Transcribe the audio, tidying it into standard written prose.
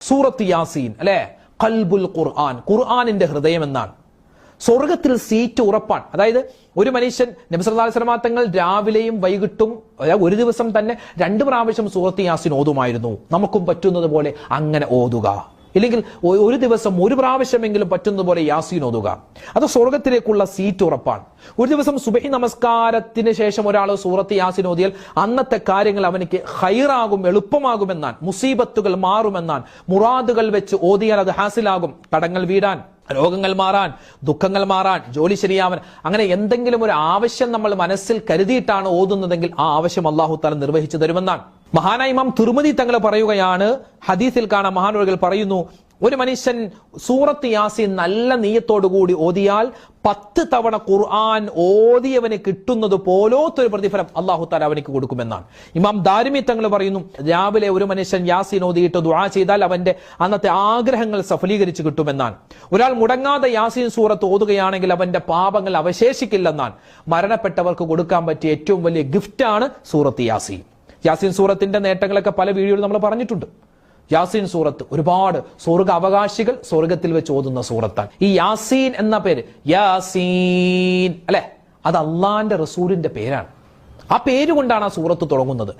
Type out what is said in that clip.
സൂറത്ത് യാസീൻ അല്ലെ, ഖൽബുൽ ഖുർആൻ, ഖുർആനിന്റെ ഹൃദയം എന്നാണ്. സ്വർഗത്തിൽ സീറ്റ് ഉറപ്പാണ്. അതായത് ഒരു മനുഷ്യൻ നബി സല്ലല്ലാഹു അലൈഹി വസല്ലം തങ്ങൾ രാവിലെയും വൈകിട്ടും ഒരു ദിവസം തന്നെ 2 പ്രാവശ്യം സൂറത്ത് യാസീൻ ഓതുമായിരുന്നു. നമുക്കും പറ്റുന്നത് പോലെ അങ്ങനെ ഓതുക, ഇല്ലെങ്കിൽ ഒരു ദിവസം 1 പ്രാവശ്യമെങ്കിലും പറ്റുന്നത് പോലെ യാസീൻ ഓതുക. അത് സ്വർഗത്തിലേക്കുള്ള സീറ്റ് ഉറപ്പാണ്. ഒരു ദിവസം സുബഹി നമസ്കാരത്തിന് ശേഷം ഒരാൾ സൂറത്ത് യാസീൻ ഓതിയാൽ അന്നത്തെ കാര്യങ്ങൾ അവനിക്ക് ഖൈറാകും, എളുപ്പമാകുമെന്നാണ്. മുസീബത്തുകൾ മാറുമെന്നാണ്. മുറാദുകൾ വെച്ച് ഓതിയാൽ അത് ഹാസിലാകും. കടങ്ങൾ വീടാൻ, രോഗങ്ങൾ മാറാൻ, ദുഃഖങ്ങൾ മാറാൻ, ജോലി ശരിയാവാൻ, അങ്ങനെ എന്തെങ്കിലും ഒരു ആവശ്യം നമ്മൾ മനസ്സിൽ കരുതിയിട്ടാണ് ഓതുന്നതെങ്കിൽ ആ ആവശ്യം അല്ലാഹു തആല നിർവഹിച്ചു തരുമെന്നാണ്. മഹാനായ ഇമാം തിർമിദി തങ്ങൾ പറയുകയാണ്, ഹദീസിൽ കാണാം, മഹാനവറുകൾ പറയുന്നു, ഒരു മനുഷ്യൻ സൂറത്ത് യാസീൻ നല്ല നീയത്തോടുകൂടി ഓതിയാൽ 10 തവണ ഖുർആൻ ഓതിയവന് കിട്ടുന്നത് പോലത്തൊരു പ്രതിഫലം അല്ലാഹു തആല അവനിക്ക് കൊടുക്കുമെന്നാണ്. ഇമാം ദാരിമി തങ്ങൾ പറയുന്നു, രാവിലെ ഒരു മനുഷ്യൻ യാസീൻ ഓതിയിട്ട് ദുആ ചെയ്താൽ അവന്റെ അന്നത്തെ ആഗ്രഹങ്ങൾ സഫലീകരിച്ച് കിട്ടുമെന്നാണ്. ഒരാൾ മുടങ്ങാതെ യാസീൻ സൂറത്ത് ഓതുകയാണെങ്കിൽ അവന്റെ പാപങ്ങൾ അവശേഷിക്കില്ലെന്നാണ്. മരണപ്പെട്ടവർക്ക് കൊടുക്കാൻ പറ്റിയ ഏറ്റവും വലിയ ഗിഫ്റ്റാണ് സൂറത്ത് യാസീൻ. യാസീൻ സൂറത്തിന്റെ നേട്ടങ്ങളൊക്കെ പല വീഡിയോയിൽ നമ്മൾ പറഞ്ഞിട്ടുണ്ട്. യാസീൻ സൂറത്ത് ഒരുപാട് സ്വർഗ അവകാശികൾ സ്വർഗത്തിൽ വെച്ച് ഓതുന്ന സൂറത്താണ്. ഈ യാസീൻ എന്ന പേര്, യാസീൻ അല്ലെ, അത് അള്ളാന്റെ റസൂലിന്റെ പേരാണ്. ആ പേര് കൊണ്ടാണ് ആ സൂറത്ത് തുടങ്ങുന്നത്.